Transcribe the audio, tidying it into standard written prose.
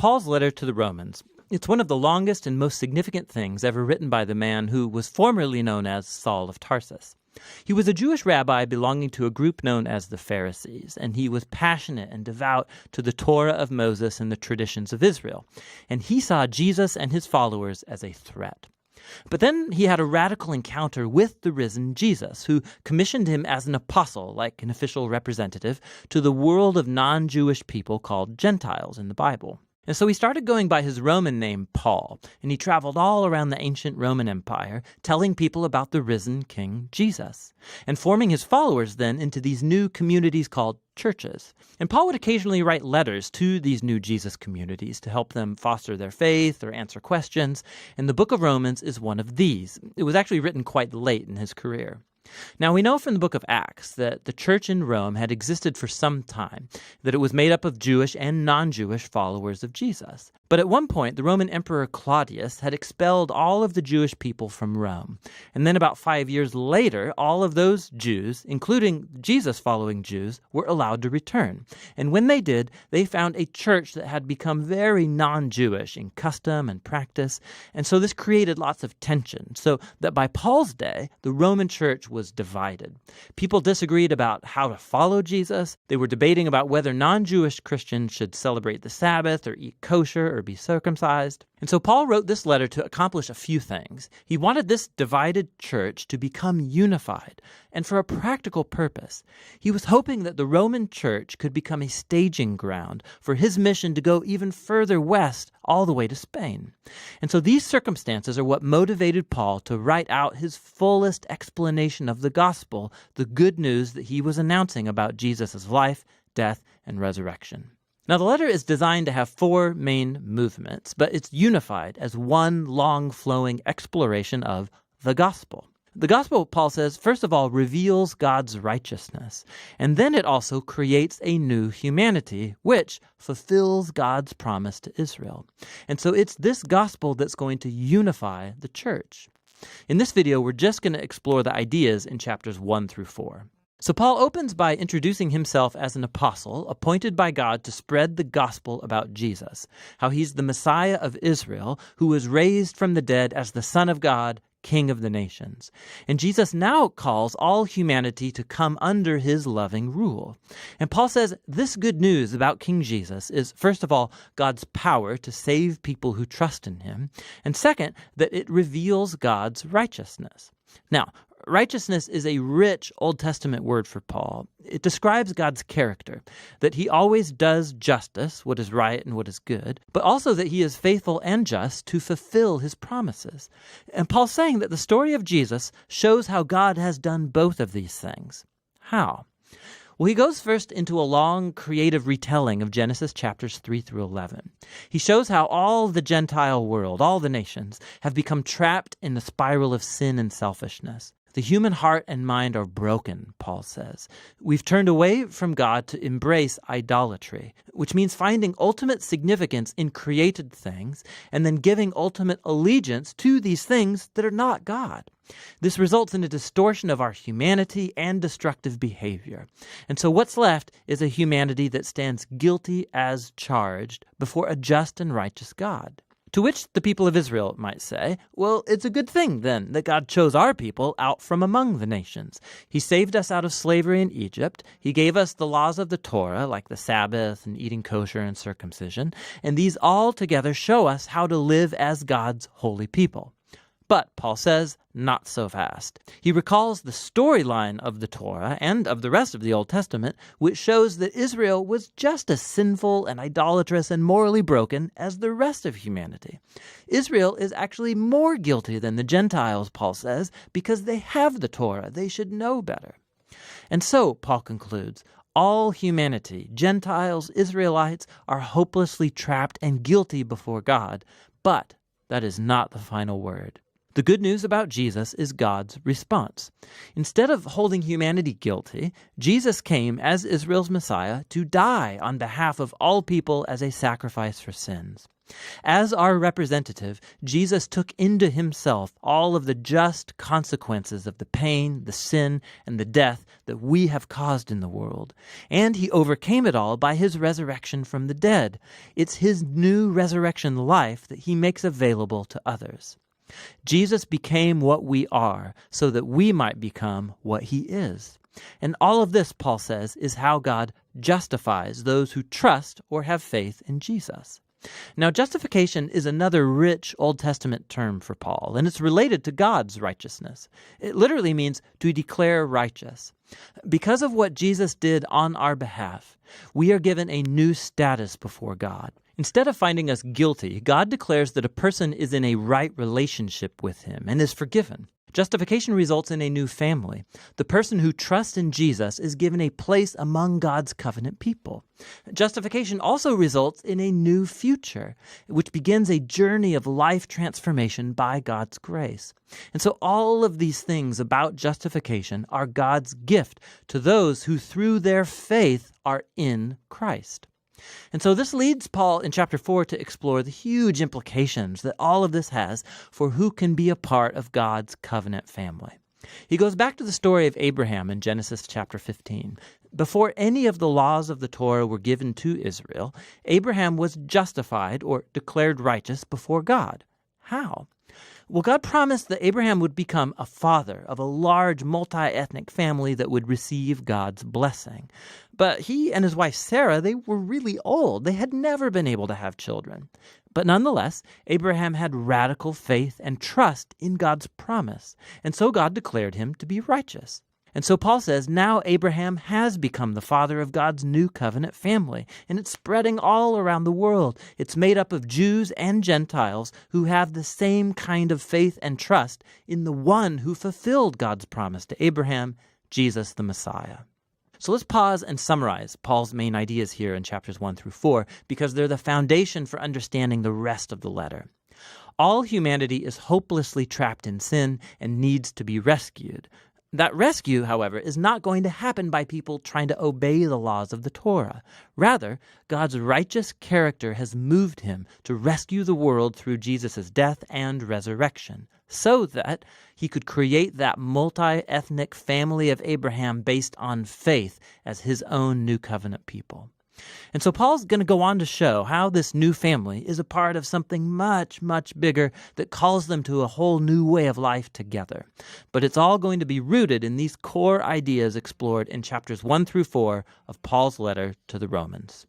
Paul's letter to the Romans. It's one of the longest and most significant things ever written by the man who was formerly known as Saul of Tarsus. He was a Jewish rabbi belonging to a group known as the Pharisees, and he was passionate and devout to the Torah of Moses and the traditions of Israel. And he saw Jesus and his followers as a threat. But then he had a radical encounter with the risen Jesus, who commissioned him as an apostle, like an official representative, to the world of non-Jewish people called Gentiles in the Bible. And so he started going by his Roman name, Paul, and he traveled all around the ancient Roman Empire, telling people about the risen King Jesus, and forming his followers then into these new communities called churches. And Paul would occasionally write letters to these new Jesus communities to help them foster their faith or answer questions, and the book of Romans is one of these. It was actually written quite late in his career. Now, we know from the book of Acts that the church in Rome had existed for some time, that it was made up of Jewish and non-Jewish followers of Jesus. But at one point, the Roman Emperor Claudius had expelled all of the Jewish people from Rome. And then about 5 years later, all of those Jews, including Jesus-following Jews, were allowed to return. And when they did, they found a church that had become very non-Jewish in custom and practice. And so this created lots of tension, so that by Paul's day, the Roman church was divided. People disagreed about how to follow Jesus. They were debating about whether non-Jewish Christians should celebrate the Sabbath or eat kosher or be circumcised. And so Paul wrote this letter to accomplish a few things. He wanted this divided church to become unified, and for a practical purpose. He was hoping that the Roman church could become a staging ground for his mission to go even further west, all the way to Spain. And so these circumstances are what motivated Paul to write out his fullest explanation of the gospel, the good news that he was announcing about Jesus' life, death, and resurrection. Now, the letter is designed to have 4 main movements, but it's unified as one long flowing exploration of the gospel. The gospel, Paul says, first of all, reveals God's righteousness, and then it also creates a new humanity, which fulfills God's promise to Israel. And so it's this gospel that's going to unify the church. In this video, we're just going to explore the ideas in chapters 1 through 4. So Paul opens by introducing himself as an apostle appointed by God to spread the gospel about Jesus, how he's the Messiah of Israel who was raised from the dead as the Son of God, King of the nations. And Jesus now calls all humanity to come under his loving rule. And Paul says this good news about King Jesus is, first of all, God's power to save people who trust in him, and second, that it reveals God's righteousness. Now, righteousness is a rich Old Testament word for Paul. It describes God's character, that he always does justice, what is right and what is good, but also that he is faithful and just to fulfill his promises. And Paul's saying that the story of Jesus shows how God has done both of these things. How? Well, he goes first into a long creative retelling of Genesis chapters 3 through 11. He shows how all the Gentile world, all the nations, have become trapped in the spiral of sin and selfishness. The human heart and mind are broken, Paul says. We've turned away from God to embrace idolatry, which means finding ultimate significance in created things and then giving ultimate allegiance to these things that are not God. This results in a distortion of our humanity and destructive behavior. And so what's left is a humanity that stands guilty as charged before a just and righteous God. To which the people of Israel might say, well, it's a good thing then that God chose our people out from among the nations. He saved us out of slavery in Egypt. He gave us the laws of the Torah, like the Sabbath and eating kosher and circumcision. And these all together show us how to live as God's holy people. But, Paul says, not so fast. He recalls the storyline of the Torah and of the rest of the Old Testament, which shows that Israel was just as sinful and idolatrous and morally broken as the rest of humanity. Israel is actually more guilty than the Gentiles, Paul says, because they have the Torah. They should know better. And so, Paul concludes, all humanity, Gentiles, Israelites, are hopelessly trapped and guilty before God. But that is not the final word. The good news about Jesus is God's response. Instead of holding humanity guilty, Jesus came as Israel's Messiah to die on behalf of all people as a sacrifice for sins. As our representative, Jesus took into himself all of the just consequences of the pain, the sin, and the death that we have caused in the world. And he overcame it all by his resurrection from the dead. It's his new resurrection life that he makes available to others. Jesus became what we are so that we might become what he is. And all of this, Paul says, is how God justifies those who trust or have faith in Jesus. Now, justification is another rich Old Testament term for Paul, and it's related to God's righteousness. It literally means to declare righteous. Because of what Jesus did on our behalf, we are given a new status before God. Instead of finding us guilty, God declares that a person is in a right relationship with him and is forgiven. Justification results in a new family. The person who trusts in Jesus is given a place among God's covenant people. Justification also results in a new future, which begins a journey of life transformation by God's grace. And so all of these things about justification are God's gift to those who through their faith are in Christ. And so this leads Paul in chapter 4 to explore the huge implications that all of this has for who can be a part of God's covenant family. He goes back to the story of Abraham in Genesis chapter 15. Before any of the laws of the Torah were given to Israel, Abraham was justified or declared righteous before God. How? Well, God promised that Abraham would become a father of a large multi-ethnic family that would receive God's blessing. But he and his wife Sarah, they were really old. They had never been able to have children. But nonetheless, Abraham had radical faith and trust in God's promise, and so God declared him to be righteous. And so Paul says, now Abraham has become the father of God's new covenant family, and it's spreading all around the world. It's made up of Jews and Gentiles who have the same kind of faith and trust in the one who fulfilled God's promise to Abraham, Jesus the Messiah. So let's pause and summarize Paul's main ideas here in chapters 1 through 4, because they're the foundation for understanding the rest of the letter. All humanity is hopelessly trapped in sin and needs to be rescued. That rescue, however, is not going to happen by people trying to obey the laws of the Torah. Rather, God's righteous character has moved him to rescue the world through Jesus' death and resurrection, so that he could create that multi-ethnic family of Abraham based on faith as his own new covenant people. And so Paul's going to go on to show how this new family is a part of something much, much bigger that calls them to a whole new way of life together. But it's all going to be rooted in these core ideas explored in chapters 1 through 4 of Paul's letter to the Romans.